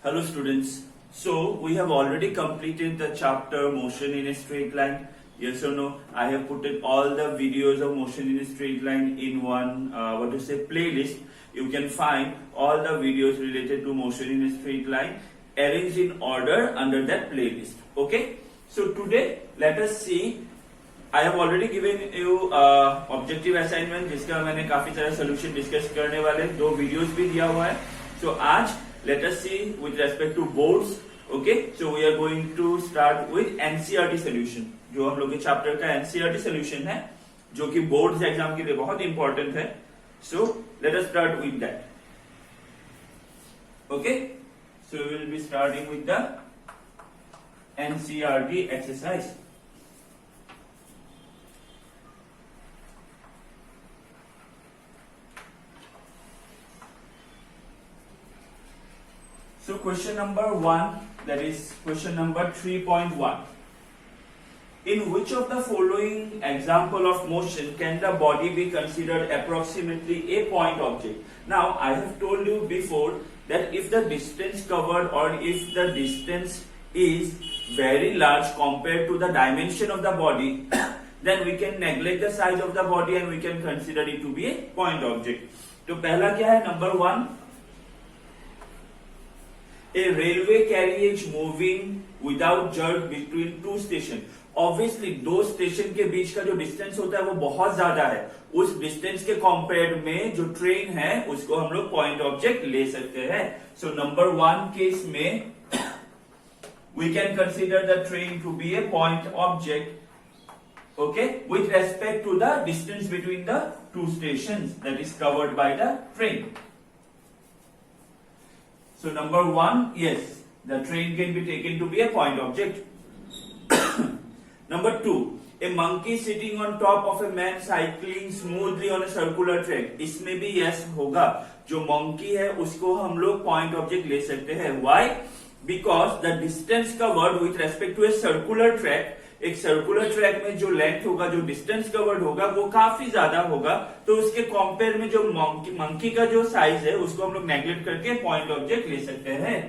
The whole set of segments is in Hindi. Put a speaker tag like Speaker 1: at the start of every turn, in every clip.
Speaker 1: Hello students. So we have already completed the chapter motion in a straight line. Yes or no? I have put in all the videos of motion in a straight line in one playlist. You can find all the videos related to motion in a straight line arranged in order under that playlist. Okay. So today let us see. I have already given you objective assignment जिसका मैंने काफी सारा solution discuss करने वाले दो videos भी दिया हुआ है. So आज let us see with respect to boards. Okay, so we are going to start with NCERT solution. जो हम लोग के chapter का NCERT solution है, जो कि boards exam के लिए बहुत important है. So let us start with that. Okay, so we will be starting with the NCERT exercise. So question number 1, that is question number 3.1. In which of the following example of motion can the body be considered approximately a point object? Now I have told you before that if the distance covered or if the distance is very large compared to the dimension of the body, then we can neglect the size of the body and we can consider it to be a point object. तो पहला क्या है? Number 1. A railway carriage moving without jerk between two station. Obviously दो स्टेशन के बीच का जो डिस्टेंस होता है वो बहुत ज्यादा है. उस डिस्टेंस के कंपेयर में जो ट्रेन है उसको हम लोग पॉइंट ऑब्जेक्ट ले सकते हैं. सो नंबर 1 केस में we can consider the train to be a point object, okay, with respect to the distance between the two stations that is covered by the train. So number 1, yes, the train can be taken to be a point object. Number 2, a monkey sitting on top of a man cycling smoothly on a circular track. इसमें भी yes होगा. जो monkey है उसको हम लोग point object ले सकते हैं. Why? Because the distance covered with respect to a circular track, एक सर्कुलर ट्रैक में जो लेंथ होगा, जो डिस्टेंस कवर्ड होगा वो काफी ज्यादा होगा. तो उसके कंपेयर में जो मंकी का जो साइज है उसको हम लोग नेग्लेक्ट करके पॉइंट ऑब्जेक्ट ले सकते हैं.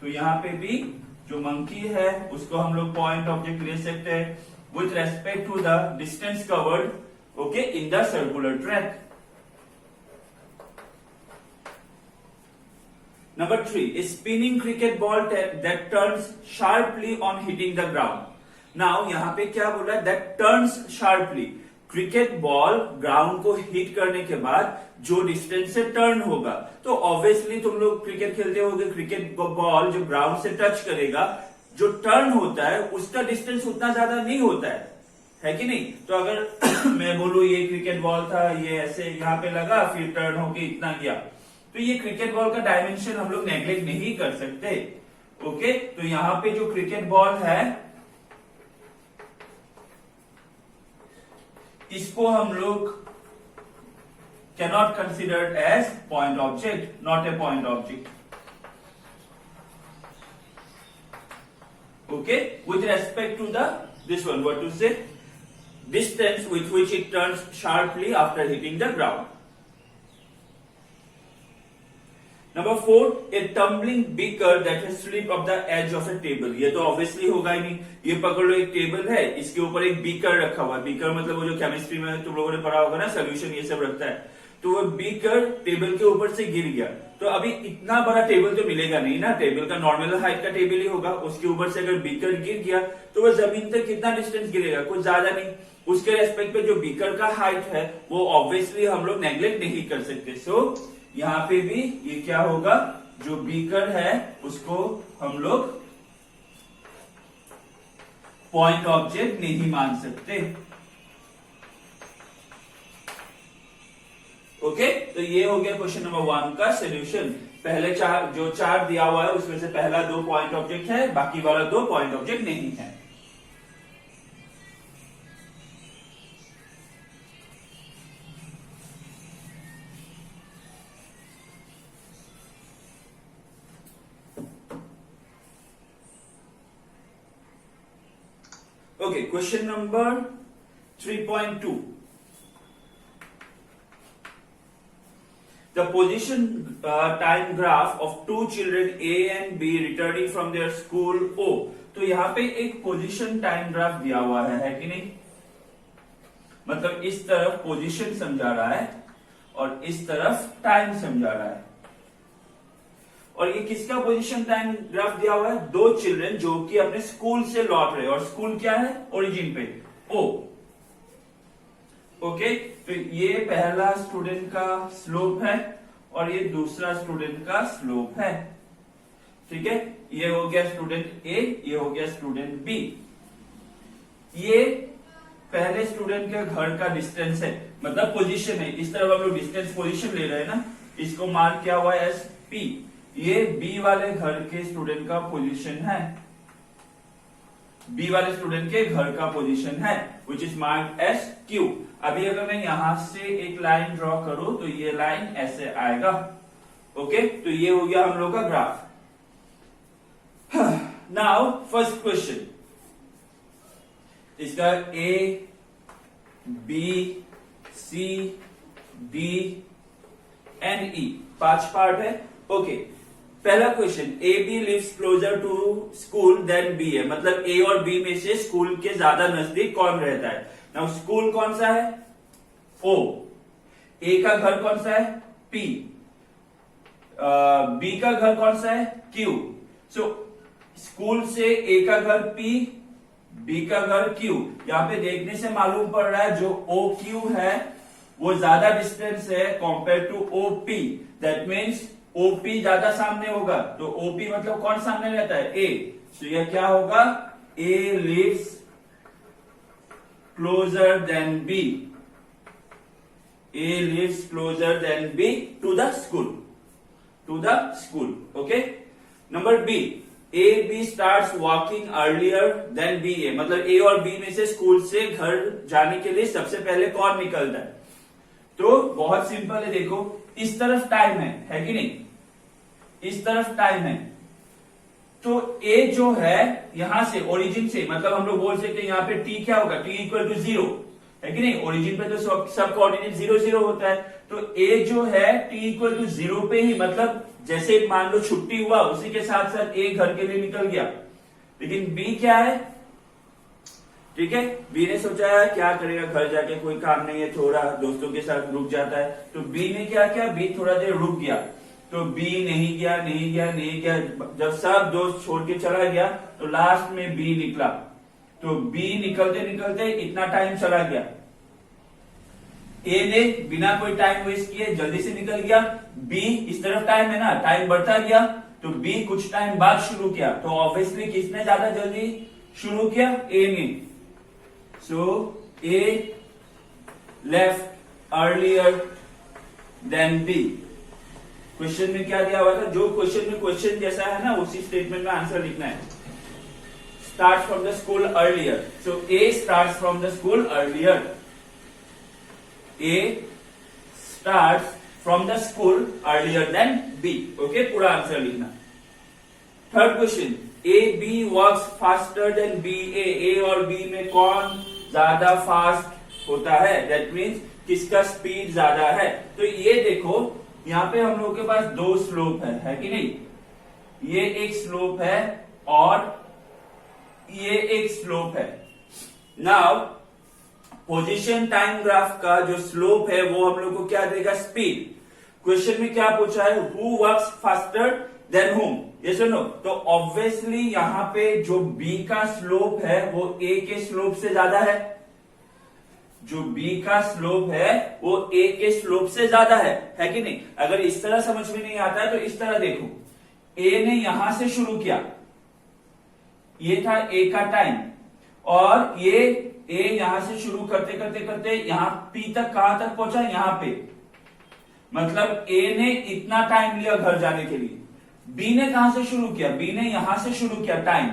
Speaker 1: तो यहाँ पे भी जो मंकी है उसको हम लोग पॉइंट ऑब्जेक्ट ले सकते हैं with respect to the distance covered, okay, in the circular track. Number 3, a spinning cricket ball that turns sharply on hitting the ground. Now यहाँ पे क्या बोला? That turns sharply. Cricket ball ground को हिट करने के बाद जो डिस्टेंस से टर्न होगा, तो ऑब्वियसली तुम लोग क्रिकेट खेलते होगे, क्रिकेट बॉल जो ग्राउंड से टच करेगा, जो टर्न होता है उसका डिस्टेंस उतना ज्यादा नहीं होता है कि नहीं? तो अगर मैं बोलूं ये क्रिकेट बॉल था, ये ऐसे यहाँ पे लगा, फिर टर्न होके इतना गया, तो ये क्रिकेट बॉल का डायमेंशन हम लोग नेग्लेक्ट नहीं कर सकते. ओके, तो यहाँ पे जो क्रिकेट बॉल है इसको हम लोग cannot consider as point object, not a point object. Okay, with respect to the this one, what to say, distance with which it turns sharply after hitting the ground. Number 4, a tumbling beaker that has slipped off the edge of a table. ये तो ऑब्वियसली होगा ही नहीं. ये पकड़ लो, एक टेबल है, इसके ऊपर एक बीकर रखा हुआ है. बीकर मतलब वो जो केमिस्ट्री में तुम लोगों ने पढ़ा होगा ना, सोल्यूशन ये सब रखता है. तो वो बीकर टेबल के ऊपर से गिर गया. तो अभी इतना बड़ा टेबल तो मिलेगा नहीं ना, टेबल का नॉर्मल हाइट का टेबल ही होगा. उसके ऊपर से अगर बीकर गिर गया तो वो जमीन तक कितना डिस्टेंस गिरेगा? कुछ ज्यादा नहीं. उसके रेस्पेक्ट पे जो बीकर का हाइट है वो ऑब्वियसली हम लोग नेग्लेक्ट नहीं कर सकते. सो यहाँ पे भी ये क्या होगा? जो बीकर है उसको हम लोग पॉइंट ऑब्जेक्ट नहीं मान सकते. ओके, तो ये हो गया क्वेश्चन नंबर 1 का सोल्यूशन. पहले जो चार दिया हुआ है उसमें से पहला 2 पॉइंट ऑब्जेक्ट है, बाकी वाला 2 पॉइंट ऑब्जेक्ट नहीं है. Okay, question number 3.2. The position time graph of 2 children A and B returning from their school ओ। तो यहाँ पे एक पोजिशन टाइम ग्राफ दिया हुआ है कि नहीं? मतलब इस तरफ पोजीशन समझा रहा है और इस तरफ टाइम समझा रहा है। और ये किसका पोजीशन टाइम ग्राफ दिया हुआ है? 2 चिल्ड्रन जो कि अपने स्कूल से लौट रहे, और स्कूल क्या है? ओरिजिन पे ओ। ओके, तो ये पहला स्टूडेंट का स्लोप है और ये दूसरा स्टूडेंट का स्लोप है। ठीक है, ये हो गया स्टूडेंट ए, ये हो गया स्टूडेंट बी। ये पहले स्टूडेंट के घर का डिस्टेंस है, मतलब पोजीशन है। इस तरफ हम लोग डिस्टेंस पोजीशन ले रहे हैं ना, इसको मार्क किया हुआ है एस पी। ये बी वाले घर के स्टूडेंट का पोजीशन है, बी वाले स्टूडेंट के घर का पोजीशन है, which is mark S Q. अभी अगर मैं यहां से एक लाइन ड्रॉ करूं तो ये लाइन ऐसे आएगा। ओके, तो ये हो गया हम लोग का ग्राफ। नाउ फर्स्ट क्वेश्चन, इसका A B C D and E 5 part है। ओके, पहला question, A B lives closer to school than B है, मतलब ए और बी में से स्कूल के ज्यादा नजदीक कौन रहता है? नाउ स्कूल कौन सा है? ओ। ए का घर कौन सा है? पी। बी का घर कौन सा है? क्यू। सो स्कूल से ए का घर पी, बी का घर क्यू। यहां पे देखने से मालूम पड़ रहा है जो ओ क्यू है वो ज्यादा डिस्टेंस है compare to O P. That means OP ज्यादा सामने होगा, तो ओपी मतलब कौन सामने रहता है? ए। तो यह क्या होगा? A lives closer than B, A lives closer than B to the school, to the school. Okay, number B, A B starts walking earlier than B A, मतलब ए और बी में से स्कूल से घर जाने के लिए सबसे पहले कौन निकलता है? तो बहुत सिंपल है, देखो इस तरफ टाइम है कि नहीं? इस तरफ टाइम है, तो ए जो है यहां से ओरिजिन से, मतलब हम लोग बोल सकते हैं यहाँ पे टी क्या होगा? टी इक्वल टू 0 है कि नहीं? ओरिजिन पे तो सब कोऑर्डिनेट 0 0 होता है, तो ए जो है टी इक्वल टू 0 पे ही, मतलब जैसे मान लो छुट्टी हुआ उसी के साथ साथ ए घर के लिए निकल गया। लेकिन बी क्या है? ठीक है, बी ने सोचा है क्या करेगा, घर जाके कोई काम नहीं है, थोड़ा दोस्तों के साथ रुक जाता है। तो बी ने क्या किया? बी थोड़ा देर रुक गया, तो बी नहीं गया। जब सब दोस्त छोड़ के चला गया तो लास्ट में बी निकला, तो बी निकलते निकलते इतना टाइम चला गया। ए ने बिना कोई टाइम वेस्ट किए जल्दी से निकल गया। बी इस तरफ टाइम है ना, टाइम बढ़ता गया, तो बी कुछ टाइम बाद शुरू किया, तो ऑब्वियसली किसने ज्यादा जल्दी शुरू किया? ए ने। So A left earlier than B। Question में क्या दिया हुआ था? जो क्वेश्चन में क्वेश्चन जैसा है ना उसी स्टेटमेंट में आंसर लिखना है। Start from the school earlier, so A start from the school earlier, A start from the school earlier then B। Okay, पूरा आंसर लिखना। Third question, A B works faster than B A और बी में कौन ज्यादा फास्ट होता है? दैट मीन्स किसका स्पीड ज्यादा है? तो ये देखो यहाँ पे हम लोग के पास 2 स्लोप है कि नहीं? ये एक स्लोप है और ये एक स्लोप है। नाउ पोजीशन टाइम ग्राफ का जो स्लोप है वो हम लोग को क्या देगा? स्पीड। क्वेश्चन में क्या पूछा है? हु वर्क्स फास्टर देन हुम, यस और नो? तो ऑब्वियसली यहां पे जो बी का स्लोप है वो ए के स्लोप से ज्यादा है, जो बी का स्लोप है वो ए के स्लोप से ज्यादा है कि नहीं? अगर इस तरह समझ में नहीं आता है तो इस तरह देखो, ए ने यहां से शुरू किया, ये था ए का टाइम, और ये ए यहां से शुरू करते करते करते यहां पी तक कहां तक पहुंचा? यहां पे, मतलब ए ने इतना टाइम लिया घर जाने के लिए। बी ने कहां से शुरू किया? बी ने यहां से शुरू किया टाइम,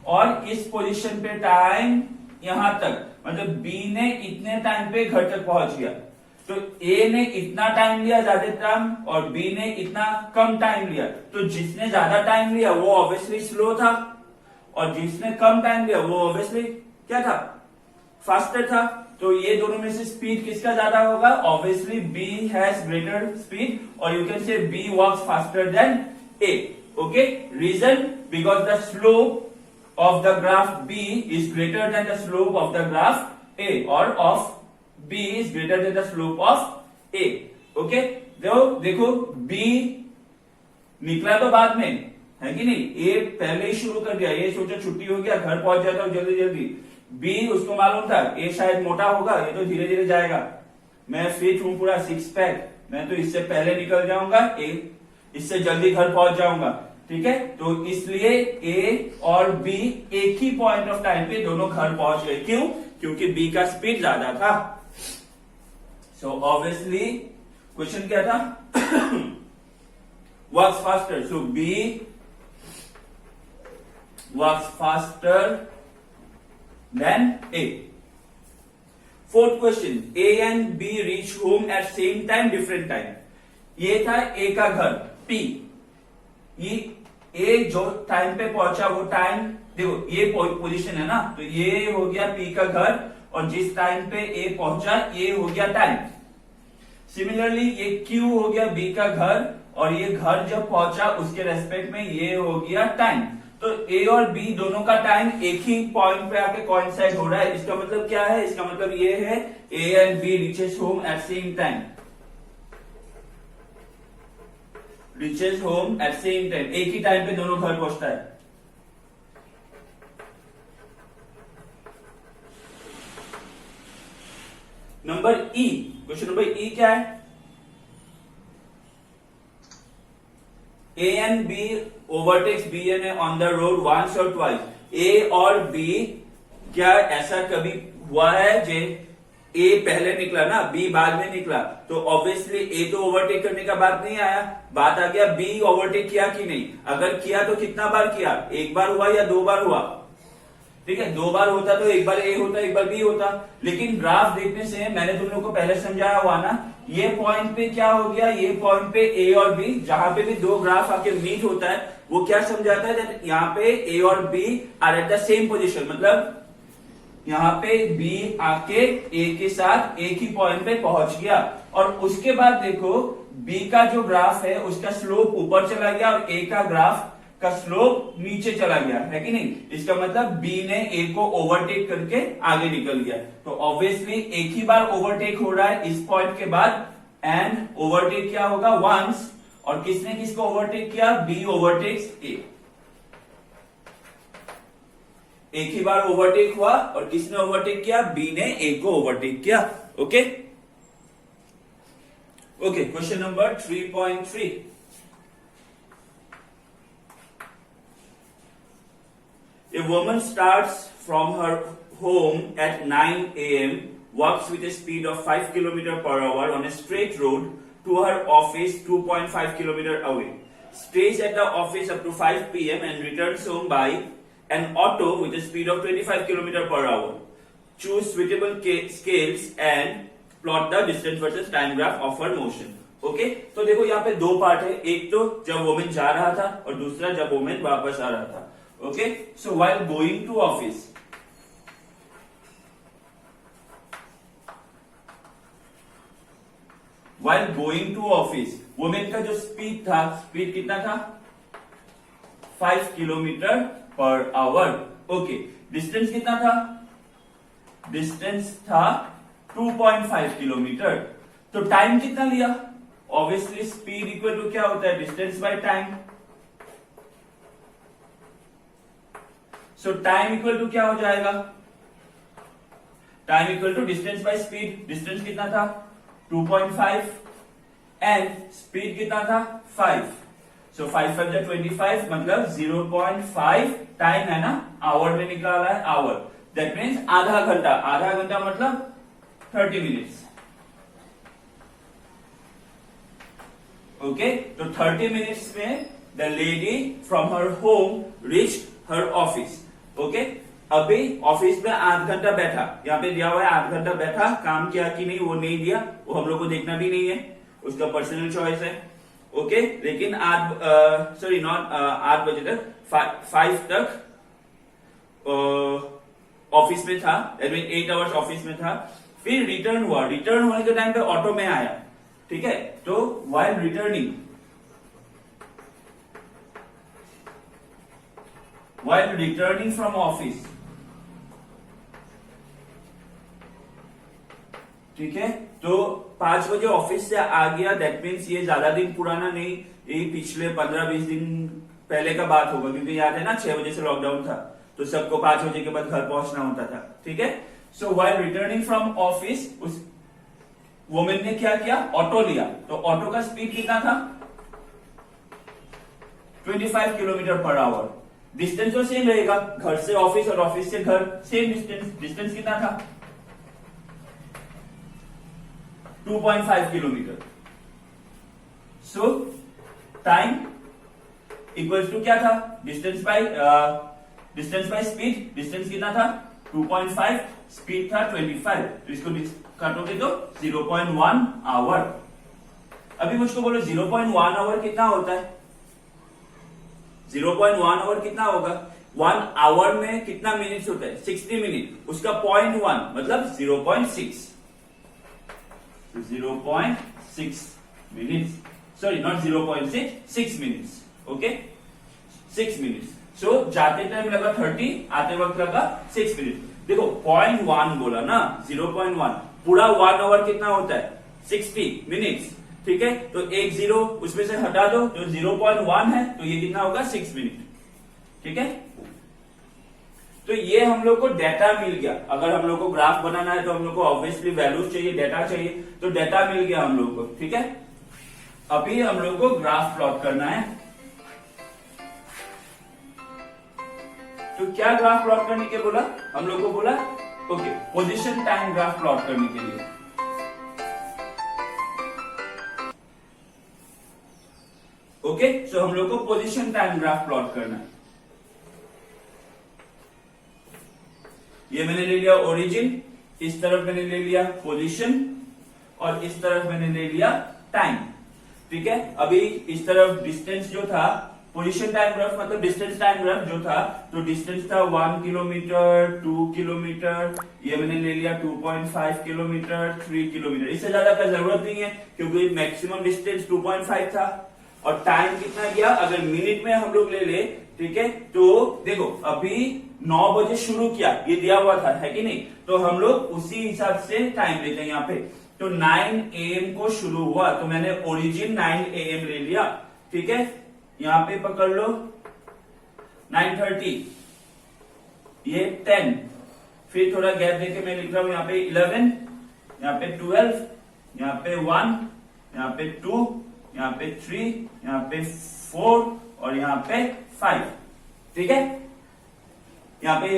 Speaker 1: और इस पोजीशन पे टाइम यहां तक, मतलब बी ने इतने टाइम पे घर तक पहुंच गया। तो ए ने इतना टाइम लिया ज्यादा टाइम और बी ने इतना कम टाइम लिया, तो जिसने ज्यादा टाइम लिया वो ऑब्वियसली स्लो था, और जिसने कम टाइम लिया वो ऑब्वियसली क्या था? फास्टर था। तो ये दोनों में से स्पीड किसका ज्यादा होगा? Obviously B has greater speed, और you can say B walks faster than A. Okay, reason because the slope of the graph B is greater than the slope of the graph A, और of B is greater than the slope of A. Okay, देखो बी निकला तो बाद में है कि नहीं, ए पहले ही शुरू कर दिया, ये सोचा छुट्टी हो गया घर पहुंच जाता हूं जल्दी जल्दी. बी उसको मालूम था ए शायद मोटा होगा, ये तो धीरे धीरे जाएगा, मैं फिट हूं पूरा 6 पैक, मैं तो इससे पहले निकल जाऊंगा, ए इससे जल्दी घर पहुंच जाऊंगा. ठीक है, तो इसलिए ए और बी एक ही पॉइंट ऑफ टाइम पे दोनों घर पहुंच गए. क्यों? क्योंकि बी का स्पीड ज्यादा था. सो ऑब्वियसली क्वेश्चन क्या था? Works faster. So B works faster than A. Fourth question, A and B reach home at same time different time. ये था ए का घर पी. ए जो टाइम पे पहुंचा वो टाइम, देखो ये पोजीशन है ना, तो ये हो गया पी का घर, और जिस टाइम पे ए पहुंचा ये हो गया टाइम. सिमिलरली ये क्यू हो गया बी का घर, और ये घर जब पहुंचा उसके रेस्पेक्ट में ये हो गया टाइम. तो ए और बी दोनों का टाइम एक ही पॉइंट पे आके कोइंसाइड हो रहा है. इसका मतलब क्या है? इसका मतलब ये है A and B reaches home at same time. Reaches home at same time, एक ही टाइम पे दोनों घर पहुंचता है. Number E, question number E क्या है? A and B overtakes B and A on the road once or twice. A और B, क्या ऐसा कभी हुआ है जे A पहले निकला ना, B बाद में निकला, तो ऑब्वियसली A तो ओवरटेक करने का बात नहीं आया, बात आ गया B ओवरटेक किया कि नहीं. अगर किया तो कितना बार किया? एक बार हुआ या 2 बार हुआ? ठीक है, 2 बार होता तो एक बार ए होता एक बार बी होता. लेकिन ग्राफ देखने से मैंने तुम लोग को पहले समझाया हुआ ना, ये पॉइंट पे क्या हो गया, ये पॉइंट पे ए और बी, जहां पे भी दो ग्राफ आके मीट होता है वो क्या समझाता है? यहाँ पे ए और B are at the same position, मतलब यहाँ पे बी आके ए के साथ एक ही पॉइंट पे पहुंच गया, और उसके बाद देखो बी का जो ग्राफ है उसका स्लोप ऊपर चला गया और ए का ग्राफ का स्लोप नीचे चला गया, है कि नहीं. इसका मतलब बी ने ए को ओवरटेक करके आगे निकल गया. तो ऑब्वियसली एक ही बार ओवरटेक हो रहा है इस पॉइंट के बाद, एंड ओवरटेक क्या होगा? वंस. और किसने किसको ओवरटेक किया? बी ओवरटेक्स ए. एक ही बार ओवरटेक हुआ, और किसने ओवरटेक किया? बी ने ए को ओवरटेक किया. Okay okay, question number 3.3. A woman starts from her home at 9 a.m., walks with a speed of 5 km per hour on a straight road to her office 2.5 km away, stays at the office up to 5 p.m. and returns home by an auto with a speed of 25 km per hour. Choose suitable scales and plot the distance versus time graph of her motion. Okay, तो देखो यहाँ पे दो पार्ट है, एक तो जब वोमेन जा रहा था और दूसरा जब वोमेन वापस आ रहा था. Okay, so while going to office, women का जो स्पीड था, स्पीड कितना था? 5 kilometre per hour. Okay, distance कितना था? डिस्टेंस था 2.5 किलोमीटर. तो टाइम कितना लिया? ऑब्वियसली स्पीड इक्वल टू क्या होता है? Distance by time. So time equal to क्या हो जाएगा? Time equal to distance by speed. Distance कितना था? 2.5 एंड स्पीड कितना था? 5. सो 5 5 जा 25, मतलब 0.5 टाइम है ना, आवर में निकाला है आवर. दैट मीन्स आधा घंटा. आधा घंटा मतलब 30 मिनट्स. ओके, तो 30 मिनट्स में the lady from her home reached her office. Okay, अभी ऑफिस में 8 घंटा बैठा, यहाँ पे दिया हुआ है 8 घंटा बैठा, काम किया कि नहीं वो नहीं दिया, वो हम लोग को देखना भी नहीं है, उसका पर्सनल चॉइस है. ओके, लेकिन 8 बजे तक 5 तक ऑफिस में था, 8 आवर्स ऑफिस में था. फिर रिटर्न हुआ, रिटर्न होने के टाइम पे ऑटो में आया, ठीक है। तो व्हाइल रिटर्निंग फ्रॉम ऑफिस, ठीक है। तो 5 बजे ऑफिस से आ गया, दैट मीन्स ये ज्यादा दिन पुराना नहीं, ये पिछले 15-20 दिन पहले का बात होगा, क्योंकि याद है ना 6 बजे से लॉकडाउन था, तो सबको 5 बजे के बाद घर पहुंचना होता था, ठीक है। सो व्हाइल रिटर्निंग फ्रॉम ऑफिस, उस वुमेन ने क्या किया, ऑटो लिया। तो ऑटो का स्पीड कितना था, 25 किलोमीटर पर आवर। डिस्टेंस तो सेम रहेगा, घर से ऑफिस और ऑफिस से घर सेम डिस्टेंस। डिस्टेंस कितना था, 2.5 kilometre. So time equals to क्या था, डिस्टेंस बाय स्पीड। डिस्टेंस कितना था, 2.5, स्पीड था 25, तो इसको काटोगे तो 0.1 आवर। अभी मुझको बोलो 0.1 आवर कितना होता है, 0.1 आवर कितना होगा, 1 आवर में कितना मिनट्स होता है, 60 मिनट, उसका 0.1 मतलब 0.6, 0.6 minutes, sorry not 0.6, 6 minutes, okay, 6 minutes. So जाते टाइम लगा 30, आते वक्त लगा 6 मिनट। देखो 0.1 बोला ना, 0.1 पूरा 1 आवर कितना होता है, 60 मिनट्स, ठीक है। तो एक 0 उसमें से हटा दो तो 0.1 है, तो ये कितना होगा, 6 मिनट, ठीक है। तो ये हम लोग को डेटा मिल गया। अगर हम लोग को ग्राफ बनाना है तो हम लोग को ऑब्वियसली वैल्यूज चाहिए, डेटा चाहिए, तो डेटा मिल गया हम लोग को, ठीक है। अभी हम लोग को ग्राफ प्लॉट करना है। तो क्या ग्राफ प्लॉट करने के बोला, हम लोग को बोला okay, position time graph plot करने के लिए। ओके, सो हम लोग को पोजीशन टाइम ग्राफ प्लॉट करना है। ये मैंने ले लिया ओरिजिन, इस तरफ मैंने ले लिया पोजीशन, और इस तरफ मैंने ले लिया टाइम, ठीक है। अभी इस तरफ डिस्टेंस जो था, पोजीशन टाइम ग्राफ मतलब डिस्टेंस टाइम ग्राफ जो था, तो डिस्टेंस था 1 किलोमीटर, 2 किलोमीटर, ये मैंने ले लिया 2.5 किलोमीटर, 3 किलोमीटर। इससे ज्यादा का जरूरत नहीं है क्योंकि मैक्सिमम डिस्टेंस 2.5 था। और टाइम कितना गया, अगर मिनट में हम लोग ले ले, ठीक है, तो देखो अभी 9 बजे शुरू किया, ये दिया हुआ था, है कि नहीं, तो हम लोग उसी हिसाब से टाइम लेते हैं यहाँ पे। तो 9 AM को शुरू हुआ, तो मैंने ओरिजिन 9 AM ले लिया, ठीक है। यहां पे पकड़ लो 9:30, ये 10, फिर थोड़ा गैप देके मैं लिख रहा हूं यहाँ पे 11, यहाँ पे 12, यहाँ पे 1, यहाँ पे 2, यहाँ पे 3, यहाँ पे 4 और यहाँ पे 5, ठीक है। यहाँ पे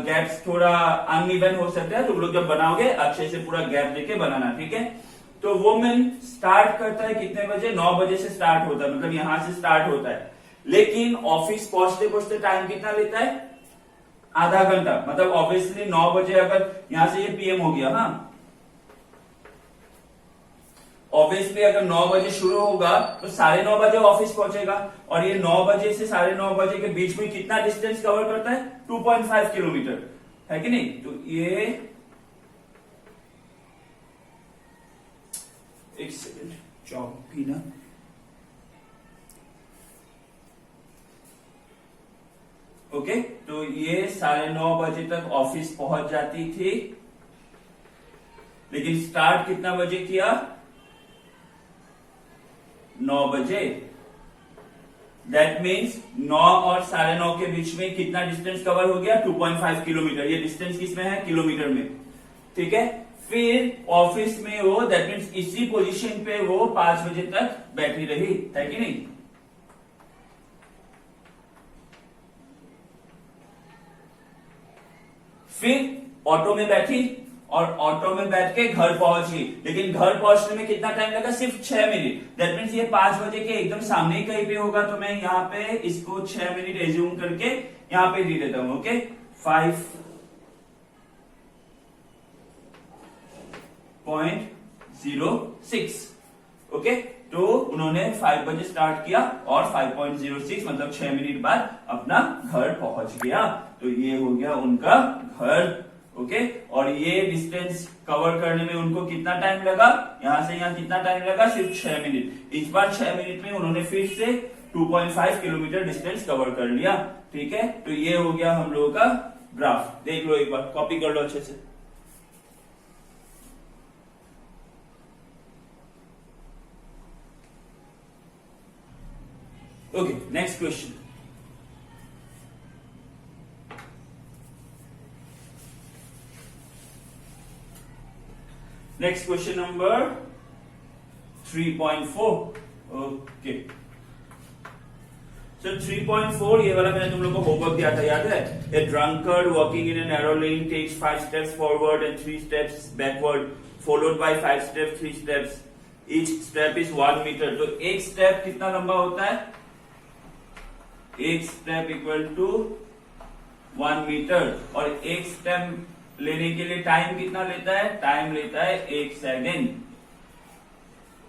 Speaker 1: गैप्स थोड़ा अनइवन हो सकता है, तुम लोग जब बनाओगे अच्छे से पूरा गैप देके बनाना, ठीक है। तो वुमेन स्टार्ट करता है कितने बजे, 9 बजे से स्टार्ट होता है, मतलब यहां से स्टार्ट होता है, लेकिन ऑफिस पहुंचते पहुंचते टाइम कितना लेता है, आधा घंटा। मतलब ऑब्वियसली 9 बजे अगर यहां से ये PM हो गया, हाँ, ऑब्वियसली अगर 9 बजे शुरू होगा तो 9:30 बजे ऑफिस पहुंचेगा, और ये 9 बजे से 9:30 बजे के बीच में कितना डिस्टेंस कवर करता है, 2.5 किलोमीटर, है कि नहीं। तो ये एक सेकेंड, चौक भी ना, ओके। तो ये 9:30 बजे तक ऑफिस पहुंच जाती थी, लेकिन स्टार्ट कितना बजे किया, 9 बजे। दैट मीन्स 9 और 9:30 के बीच में कितना डिस्टेंस कवर हो गया, 2.5 किलोमीटर। ये डिस्टेंस किसमें है, किलोमीटर में, ठीक है। फिर ऑफिस में वो, दैट मीन्स इसी पोजीशन पे वो 5 बजे तक बैठी रही, है कि नहीं। फिर ऑटो में बैठी और ऑटो में बैठ के घर पहुंची, लेकिन घर पहुंचने में कितना टाइम लगा, सिर्फ 6 मिनट। दैट मीन्स ये 5 बजे के एकदम सामने ही कहीं पे होगा, तो मैं यहाँ पे इसको 6 मिनट एज्यूम करके यहाँ पे लिख देता हूं, ओके। 5.06, ओके। तो उन्होंने 5 बजे स्टार्ट किया और 5.06 मतलब 6 मिनट बाद अपना घर पहुंच गया। तो ये हो गया उनका घर, ओके और ये डिस्टेंस कवर करने में उनको कितना टाइम लगा, यहां से यहां कितना टाइम लगा, सिर्फ 6 मिनट। इस बार 6 मिनट में उन्होंने फिर से 2.5 किलोमीटर डिस्टेंस कवर कर लिया। ठीक है, तो ये हो गया हम लोगों का ग्राफ। देख लो एक बार, कॉपी कर लो अच्छे से। Okay, next question. Next question number 3.4। Okay, so 3.4 ये वाला मैंने तुम लोग को होमवर्क दिया था, याद है? A drunkard walking in a narrow lane takes 5 steps forward and 3 steps backward followed by 5 steps 3 steps, each step is 1 meter। तो एक स्टेप कितना लंबा होता है? एक स्टेप इक्वल टू 1 मीटर। और एक स्टेप लेने के लिए टाइम कितना लेता है? टाइम लेता है 1 सेकेंड।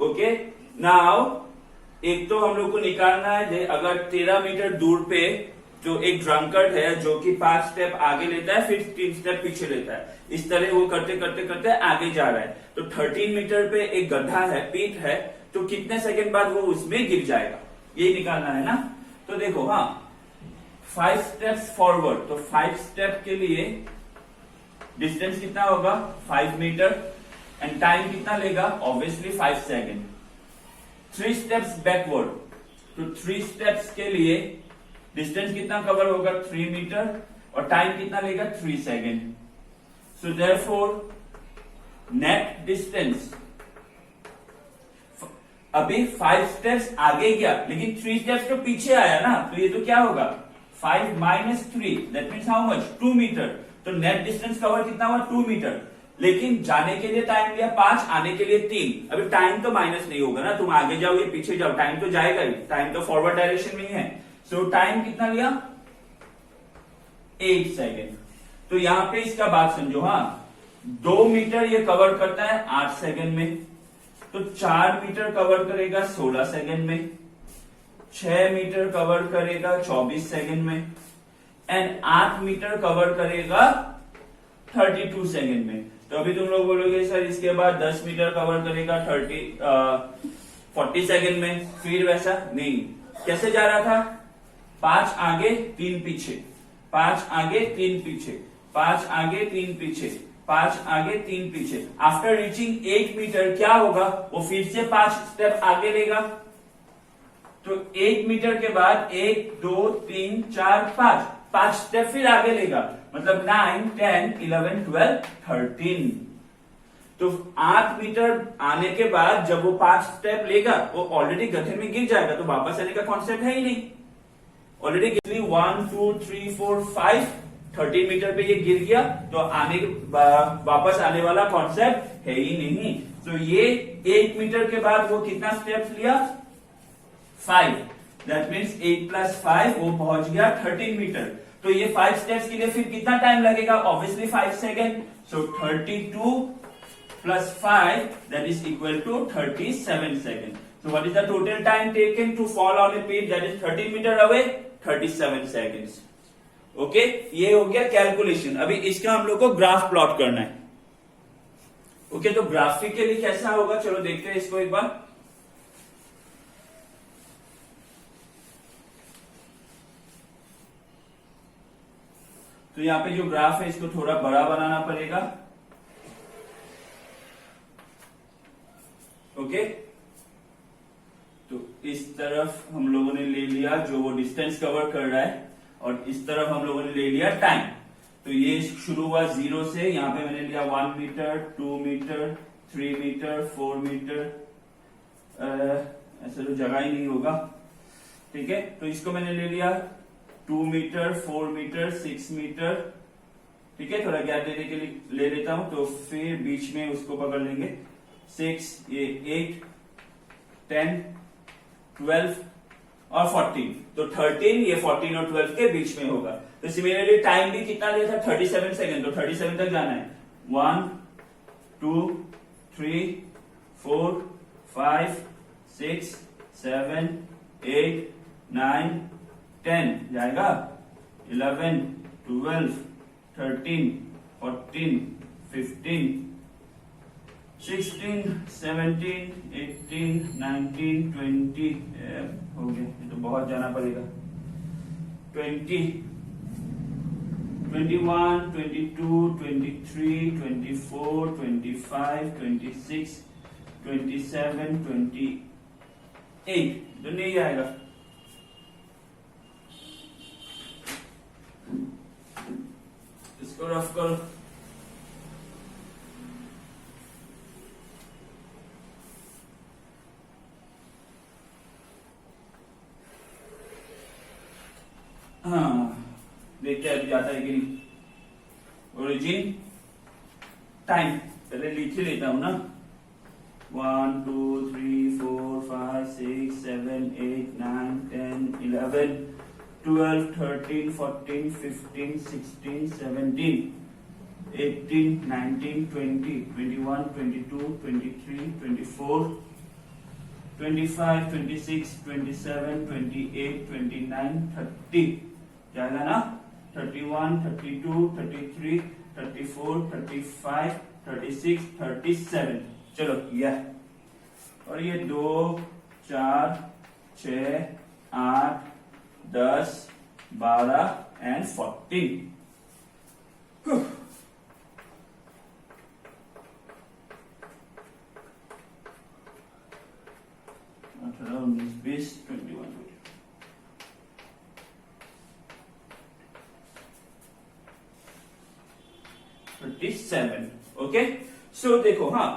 Speaker 1: ओके, नाउ एक तो हम लोग को निकालना है, अगर 13 मीटर दूर पे जो एक ड्रंकर्ड है जो कि 5 स्टेप आगे लेता है फिर 3 स्टेप पीछे लेता है, इस तरह वो करते करते करते आगे जा रहा है। तो 13 मीटर पे एक गड्ढा है, पीट है, तो कितने सेकंड बाद वो उसमें गिर जाएगा, ये निकालना है ना। तो देखो, हाँ 5 स्टेप्स फॉरवर्ड, तो 5 स्टेप के लिए डिस्टेंस कितना होगा? 5 मीटर। एंड टाइम कितना लेगा? Obviously 5 second. 3 स्टेप्स बैकवर्ड, तो 3 स्टेप्स के लिए डिस्टेंस कितना कवर होगा? 3 मीटर। और टाइम कितना लेगा? 3 second. So therefore net distance, अभी 5 स्टेप्स आगे गया लेकिन 3 स्टेप्स तो पीछे आया ना, तो ये तो क्या होगा? 5 minus 3, that means how much? 2 metre. तो नेट डिस्टेंस कवर कितना हुआ? 2 मीटर। लेकिन जाने के लिए टाइम लिया 5, आने के लिए 3। अभी टाइम तो माइनस नहीं होगा ना, तुम आगे जाओ या पीछे जाओ, टाइम तो जाएगा ही, टाइम तो फॉरवर्ड डायरेक्शन में ही है। सो टाइम कितना लिया? 8 सेकेंड। तो यहां पे इसका बात समझो, हाँ 2 मीटर ये कवर करता है 8 सेकेंड में, तो 4 मीटर कवर करेगा 16 सेकेंड में, 6 मीटर कवर करेगा 24 सेकेंड में, एंड 8 मीटर कवर करेगा 32 सेकेंड में। तो अभी तुम लोग बोलोगे सर इसके बाद 10 मीटर कवर करेगा 40 सेकेंड में, फिर वैसा नहीं, कैसे जा रहा था? 5 आगे 3 पीछे, 5 आगे 3 पीछे, 5 आगे 3 पीछे, 5 आगे 3 पीछे। आफ्टर रीचिंग 8 मीटर क्या होगा? वो फिर से 5 स्टेप आगे लेगा। तो 8 मीटर के बाद 1 2 3 4 5 स्टेप फिर आगे लेगा, मतलब 9 10 11 12 13। तो 8 मीटर आने के बाद जब वो 5 स्टेप लेगा वो ऑलरेडी गड्ढे में गिर जाएगा, तो वापस आने का कॉन्सेप्ट है ही नहीं। ऑलरेडी 1 2 3 4 5 13 मीटर पे ये गिर गया, तो वापस आने वाला कॉन्सेप्ट है ही नहीं। तो ये 8 मीटर के बाद वो कितना स्टेप्स लिया? 5। दैट मीन्स 8 प्लस 5 वो पहुंच गया 13 मीटर। तो ये 5 स्टेप्स के लिए फिर कितना टाइम लगेगा? Obviously 5 second. So 32 plus 5 that is equal to 37 second. So what is the total time taken to fall on a pit that is 13 meter away? 37 seconds. Okay, ये हो गया कैलकुलेशन। अभी इसका हम लोग को ग्राफ प्लॉट करना है। ओके, तो ग्राफिकली कैसा होगा, चलो देखते हैं इसको एक बार। तो यहां पे जो ग्राफ है इसको थोड़ा बड़ा बनाना पड़ेगा। ओके, तो इस तरफ हम लोगों ने ले लिया जो वो डिस्टेंस कवर कर रहा है, और इस तरफ हम लोगों ने ले लिया टाइम। तो ये शुरू हुआ 0 से, यहां पे मैंने लिया 1 मीटर 2 मीटर 3 मीटर 4 मीटर, ऐसा तो जगह ही नहीं होगा। ठीक है, तो इसको मैंने ले लिया 2 मीटर 4 मीटर 6 मीटर। ठीक है, थोड़ा गैप देने के लिए ले लेता हूं, तो फिर बीच में उसको पकड़ लेंगे 6, ये 8 10 12 और 14। तो 13 ये 14 और 12 के बीच में होगा। तो सिमिलरली टाइम भी कितना लिया था? 37 सेकेंड। तो 37 तक जाना है। 1 2 3 4 5 6 7 8 9 10 जाएगा, 11 12 13 14, 15, 16, 17, 18, 19, 20, हो गया, ये तो बहुत जाना पड़ेगा, 20, 21, 22, 23, 24, 25, 26, 27, 28, तो नहीं आएगा। इसको रफ करो। हाँ, देखते हैं अभी आता है कि नहीं। ओरिजिन टाइम पहले लिख ही लेता हूं ना, 1, 2, 3, 4, 5, 6, 7, 8, 9, 10, 11, 12, 13, 14, 15, 16, 17, 18, 19, 20, 21, 22, 23, 24, 25, 26, 27, 28, 29, 30 जाएगा ना, 31, 32, 33, 34, 35, 36, 37, चलो यह, और ये 2, 4, 6, 8, 10, 12 and 14। Around this base 21. 37, okay. So देखो, हाँ,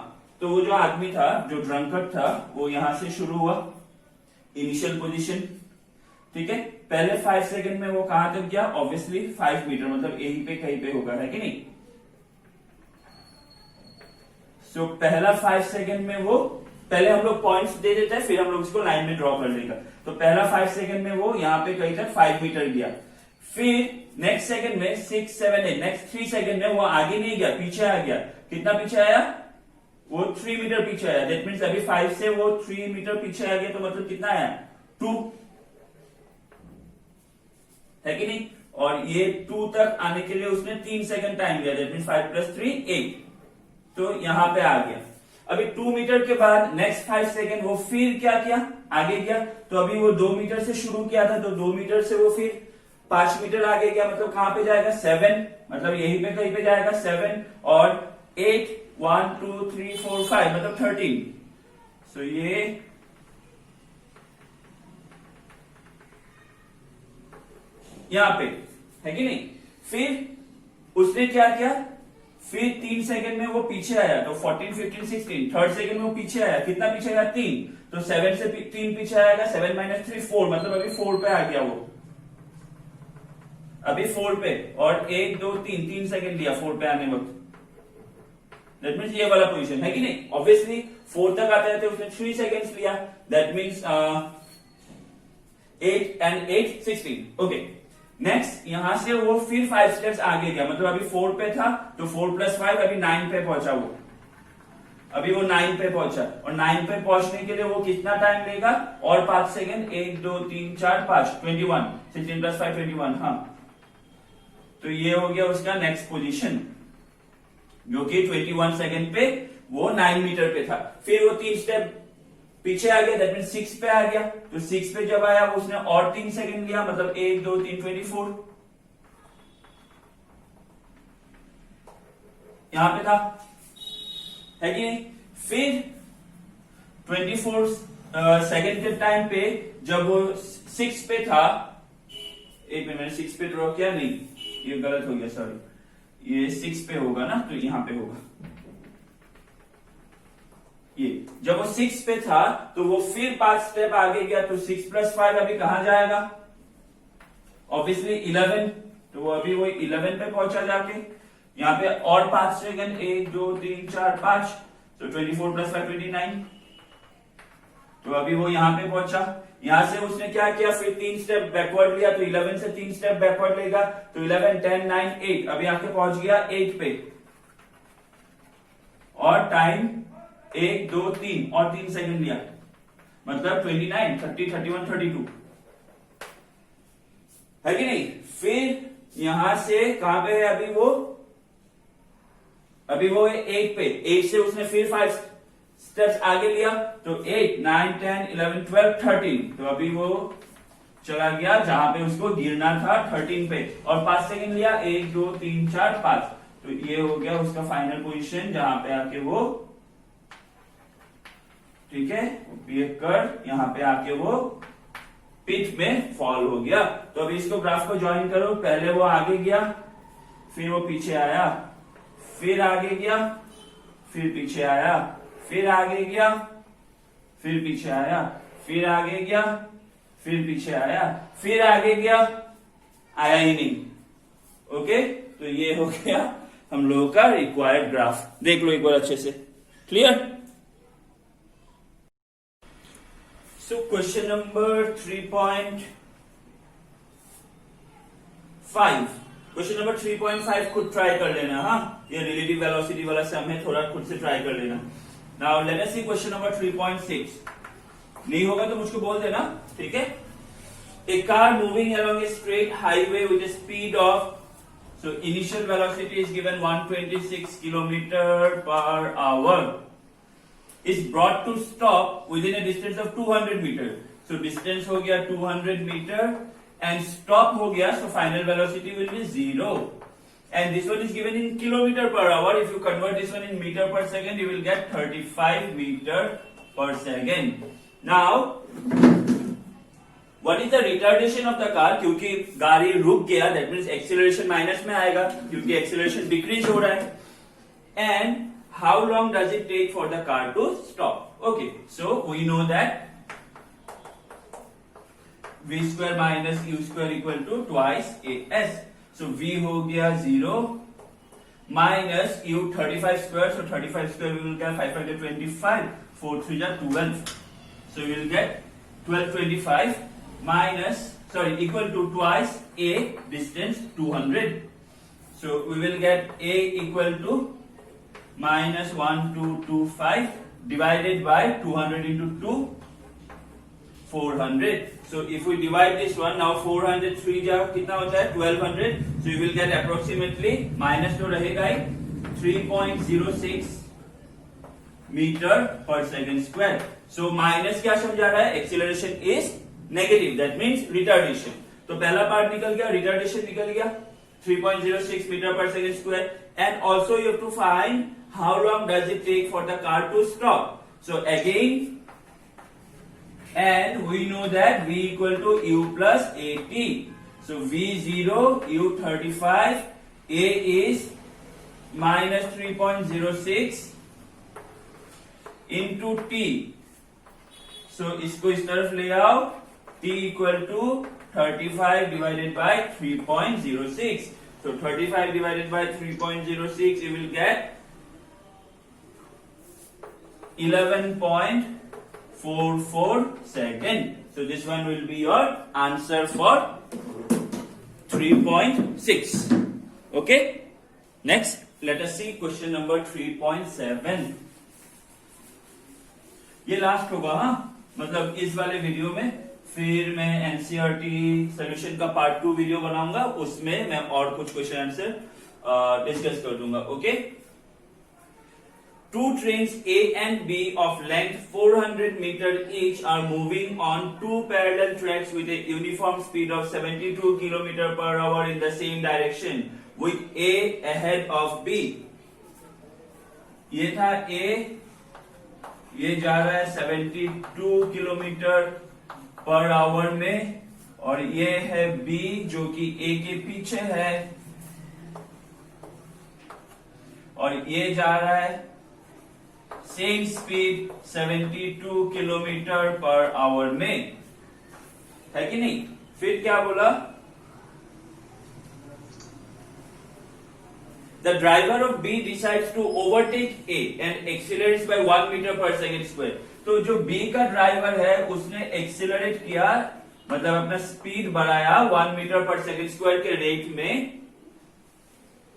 Speaker 1: तो वो जो आदमी था, जो ड्रंकर्ड था, वो यहां से शुरू हुआ, इनिशियल पोजीशन, ठीक है। पहले 5 सेकंड में वो कहां तक गया, ऑब्वियसली 5 मीटर, मतलब यहीं पे कहीं पे होगा, है कि नहीं। सो पहला 5 सेकंड में वो, पहले हम लोग पॉइंट्स दे देते हैं, फिर हम लोग इसको लाइन में ड्रॉ कर लेगा। तो पहला 5 सेकंड में वो यहाँ पे कहीं तक 5 मीटर गया, फिर नेक्स्ट सेकंड में 6, 7, 8, नेक्स्ट 3 सेकंड में वो आगे नहीं गया, पीछे आ गया। कितना पीछे आया, वो 3 मीटर पीछे आया। दैट मीन्स अभी 5 से वो 3 मीटर पीछे आ गया, तो मतलब कितना आया, 2, है कि नहीं। और ये 2 तक आने के लिए उसने 3 सेकंड टाइम लिया, दैट मीन्स 5 + 3 8, तो यहां पे आ गया। अभी 2 मीटर के बाद नेक्स्ट 5 सेकंड वो फिर क्या किया, आगे गया। तो अभी वो 2 मीटर से शुरू किया था, तो 2 मीटर से वो फिर 5 मीटर आगे गया, मतलब कहां पे जाएगा, 7, मतलब यहीं पे कहीं पे जाएगा 7, और 8, 1, 2, 3, 4, 5, मतलब 13। सो ये यहां पे है कि नहीं। फिर उसने क्या किया, फिर 3 सेकंड में वो पीछे आया, तो 14, 15, 16, थर्ड सेकंड में वो पीछे आया, कितना पीछे आया, 3, तो 7 से 3 पीछे आएगा, 7 - 3 4, मतलब अभी 4 पे आ गया वो, अभी 4 पे, और 1, 2, 3 सेकंड लिया 4 पे आने वक्त। दैट मीन्स ये वाला पोजीशन है कि नहीं। ऑब्वियसली 4 तक आते रहते उसने 3 सेकंड्स लिया, that means 8 and 8, 16, okay. Next यहां से वो फिर 5 स्टेप्स आगे गया, मतलब अभी 4 पे था, तो 4 + 5 अभी 9 पे पहुंचा वो, अभी वो 9 पे पहुंचा। और 9 पे पहुंचने के लिए वो कितना टाइम लेगा, और 5 सेकंड, 1, 2, 3, 4, 5, 21, 16 + 5, 21, हाँ। तो ये हो गया उसका नेक्स्ट पोजीशन, जो कि 21 सेकंड पे वो 9 मीटर पे था। फिर वो 3 स्टेप पीछे आ गया, दैट मीन 6 पे आ गया। तो 6 पे जब आया, उसने और 3 सेकंड लिया, मतलब 1, 2, 3, 24 यहां पे था, है कि नहीं। फिर 24 सेकंड के टाइम पे जब वो 6 पे था, एक मिनट, मैंने 6 पे ड्रॉ किया, नहीं ये गलत हो गया, सॉरी, ये 6 पे होगा ना, तो यहां पे होगा। ये जब वो 6 पे था, तो वो फिर 5 स्टेप आगे गया, तो 6 + 5 अभी कहां जाएगा, ऑब्वियसली 11, तो वो अभी वो 11 पे पहुंचा जाके। यहाँ पे और 5 सेकंड, 1, 2, 3, 4, 5, तो 24 + 5, 29, तो अभी वो यहां पे पहुंचा। यहां से उसने क्या किया, फिर 3 स्टेप बैकवर्ड लिया, तो 11 से 3 स्टेप बैकवर्ड लेगा, तो 11, 10, 9, 8, अभी आके पहुंच गया 8 पे, और टाइम 1, 2, 3 और 3 सेकंड लिया, मतलब 29, 30, 31, 32, है कि नहीं। फिर यहां से कहां पे है अभी वो, अभी वो है 8 पे, 8 से उसने फिर 5 स्टेप्स आगे लिया, तो 8, 9, 10, 11, 12, 13, तो अभी वो चला गया जहां पे उसको गिरना था 13 पे, और 5 सेकंड लिया, 1, 2, 3, 4, 5, तो ये हो गया उसका फाइनल पोजीशन जहां पे आके वो, ठीक है, ये कर यहां पे आके वो पिच में फॉल हो गया। तो अभी इसको ग्राफ को ज्वाइन करो, पहले वो आगे गया, फिर वो पीछे आया, फिर आगे गया, फिर पीछे आया, फिर आगे गया, फिर पीछे आया, फिर आगे गया, फिर पीछे आया, फिर आगे गया, आया ही नहीं। ओके, तो ये हो गया हम लोगों का रिक्वायर्ड ग्राफ। देख लो एक बार अच्छे से, clear. So question number 3.5, question number 3.5 खुद ट्राई कर लेना। हाँ, ये रिलेटिव वेलोसिटी वाला सम है, थोड़ा खुद से ट्राई कर लेना। नाउ लेट अस सी क्वेश्चन नंबर 3.6। नहीं होगा तो मुझको बोल देना, ठीक है। A car moving along a straight highway with a speed of, so initial velocity is given 126 km/h, is brought to stop within a distance of 200 meter. So distance हो गया 200 meter and stop हो गया, so final velocity will be 0. And this one is given in km/h. If you convert this one in meter per second, you will get 35 meter per second. Now, what is the retardation of the car? क्योंकि गाड़ी रुक गया, that means acceleration माइनस में आएगा क्योंकि acceleration डिक्रीज हो रहा है। And how long does it take for the car to stop? Okay, so we know that v square minus u square equal to twice as. So v हो गया 0 minus u 35 square, so 35 square we will get 525, 4 3 are 12, so we will get 1225 minus, sorry, equal to twice a, distance 200, so we will get a equal to minus 1225 divided by 200 into 2, 400. So if we divide this one, now 400 3 जा कितना होता है 1200, so you will get approximately, minus तो रहेगा ही, 3.06 मीटर पर सेकंड स्क्वायर। सो माइनस क्या समझा रहा है, acceleration is negative, that means retardation. तो पहला पार्ट निकल गया, रिटार्डेशन निकल गया 3.06 मीटर पर second square. And also you have to find how long does it take for the car to stop. So again, and we know that v equal to u plus at. So v0, u 35, a is minus 3.06 into t. So इसको इस तरफ ले आओ, t equal to 35 divided by 3.06. So 35 divided by 3.06, you will get 11.44 second. So this one will be your answer for 3.6. Okay. Next, let us see question number 3.7. ये लास्ट होगा, हाँ, मतलब इस वाले वीडियो में। फिर मैं एनसीईआरटी सोल्यूशन का पार्ट 2 वीडियो बनाऊंगा, उसमें मैं और कुछ क्वेश्चन आंसर डिस्कस कर दूंगा। Okay. Two trains A and B of length 400 meters each are moving on two parallel tracks with a uniform speed of 72 km/h in the same direction, with A ahead of B. ये था A, ये जा रहा है 72 km/h में, और ये है B जो कि A के पीछे है, और ये जा रहा है सेम स्पीड 72 km/h में, है कि नहीं। फिर क्या बोला, the driver of B decides to overtake A and accelerates by 1 meter पर सेकेंड स्क्वायर। तो जो बी का ड्राइवर है उसने एक्सीलरेट किया, मतलब अपना स्पीड बढ़ाया 1 मीटर पर सेकेंड स्क्वायर के रेट में,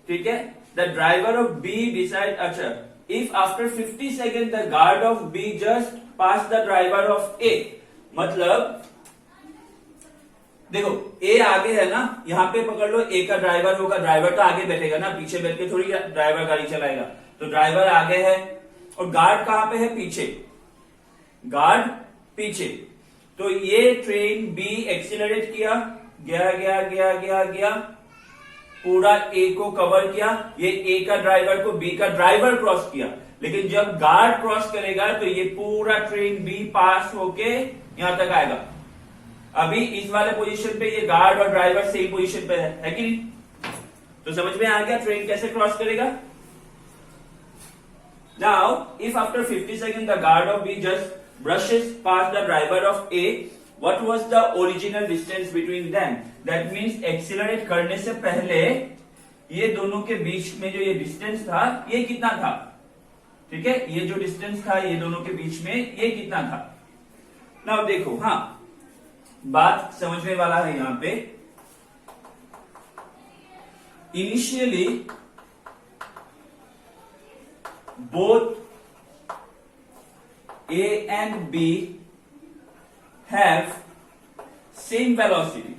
Speaker 1: ठीक है। The driver of be decide, अच्छा, if after 50 seconds the guard of B just pass the driver of A, मतलब देखो ए आगे है ना, यहाँ पे पकड़ लो, ए का ड्राइवर होगा, ड्राइवर तो आगे बैठेगा ना, पीछे बैठ के थोड़ी ड्राइवर गाड़ी चलाएगा। तो ड्राइवर आगे है और गार्ड कहां पे है? पीछे। गार्ड पीछे। तो ये ट्रेन बी एक्सीलरेट किया, गया गया गया गया गया, पूरा ए को कवर किया, ये ए का ड्राइवर को बी का ड्राइवर क्रॉस किया। लेकिन जब गार्ड क्रॉस करेगा तो ये पूरा ट्रेन बी पास होके यहां तक आएगा। अभी इस वाले पोजीशन पे ये गार्ड और ड्राइवर सेम पोजीशन पे है कि नहीं? तो समझ में आ गया ट्रेन कैसे क्रॉस करेगा? Now, if after 50 seconds the guard of B just brushes past the driver of A, what was the original distance between them? That means accelerate करने से पहले ये दोनों के बीच में जो ये डिस्टेंस था ये कितना था? ठीक है, ये जो डिस्टेंस था ये दोनों के बीच में ये कितना था? नाउ देखो, हाँ बात समझने वाला है यहां पे। Initially both A and B have same velocity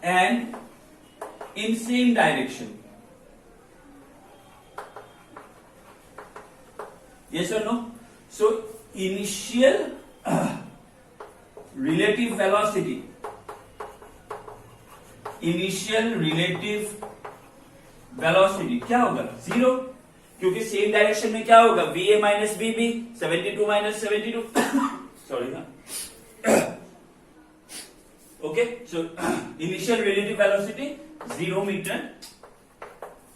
Speaker 1: and in same direction. Yes or no? So initial relative velocity, initial relative velocity क्या होगा? जीरो, क्योंकि सेम डायरेक्शन में क्या होगा? B A minus B B, 72 minus 72 sorry ना, okay. So initial relative velocity 0 meter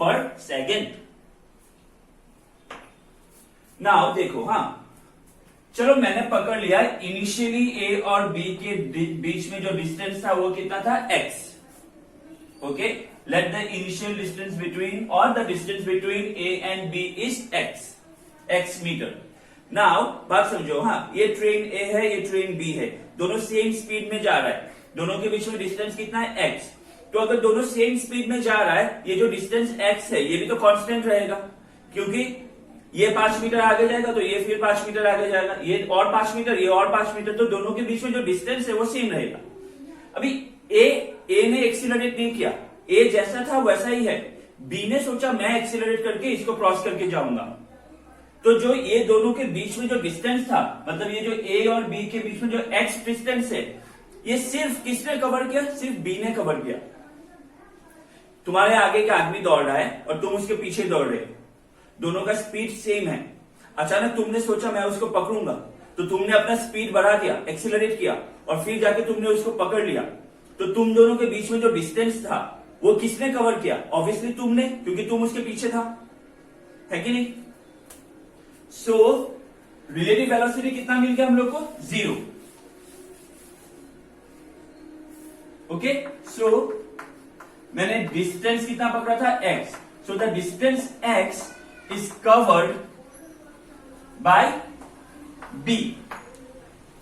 Speaker 1: पर सेकेंड। नाउ देखो, हाँ चलो मैंने पकड़ लिया इनिशियली ए और बी के बीच में जो डिस्टेंस था वो कितना था? x, okay. Let the initial distance between or the distance between A and B is x metre. Now बात समझो, हाँ ये ट्रेन A है, ये ट्रेन B है, दोनों सेम स्पीड में जा रहा है, दोनों के बीच में डिस्टेंस कितना है? x। तो अगर दोनों सेम स्पीड में जा रहा है, ये जो डिस्टेंस x है ये भी तो कांस्टेंट रहेगा, क्योंकि ये 5 मीटर आगे जाएगा तो ये फिर 5 मीटर आगे जाएगा, ये और 5 मीटर, ये और 5 मीटर, तो दोनों के बीच में जो डिस्टेंस है वो सेम रहेगा। अभी ए ने एक्सीलरेट नहीं किया, ए जैसा था वैसा ही है, बी ने सोचा मैं एक्सीलरेट करके इसको क्रॉस करके जाऊंगा, तो जो ये दोनों के बीच में जो डिस्टेंस था, मतलब ये जो ए और बी के बीच में जो एक्स डिस्टेंस है, ये सिर्फ किसने कवर किया? सिर्फ बी ने कवर किया। तुम्हारे आगे का आदमी दौड़ रहा है और तुम उसके पीछे दौड़ रहे हो, दोनों का स्पीड सेम है, अचानक तुमने सोचा मैं उसको पकड़ूंगा, तो तुमने अपना स्पीड बढ़ा दिया, एक्सीलरेट किया, और फिर जाके तुमने उसको पकड़ लिया, तो तुम दोनों के बीच में जो डिस्टेंस था वो किसने कवर किया? ऑब्वियसली तुमने, क्योंकि तुम उसके पीछे था, है कि नहीं? सो रिलेटिव वेलोसिटी कितना मिल गया हम लोग को? 0। ओके, सो मैंने डिस्टेंस कितना पकड़ा था? x। So the distance x is covered by b।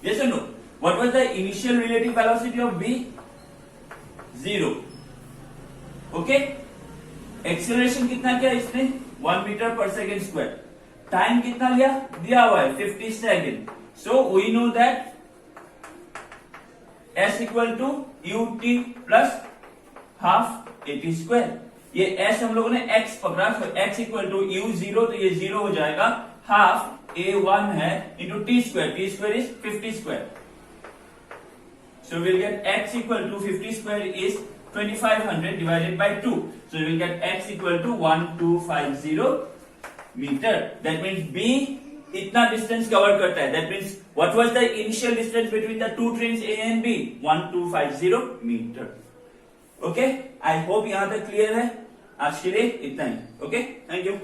Speaker 1: Yes और no? What was the initial relative velocity of b? 0। Okay, acceleration कितना किया इसने? 1 मीटर पर सेकेंड स्क्वायर। टाइम कितना लिया? दिया हुआ है 50 second. So we know that s equal to ut plus half at square. ये s हम लोगों ने x पकड़ा, तो x इक्वल टू u0, तो ये 0 हो जाएगा, हाफ a1 है into t square is 50 square. So will get x equal to 50 square is 2500 divided by 2. So you will get x equal to 1250 meter. That means B इतना डिस्टेंस कवर करता है। That means what was the initial distance between the two trains A and B? 1250 meter. Okay? I hope यहाँ तक क्लियर है। आज के लिए इतना ही। Okay? Thank you.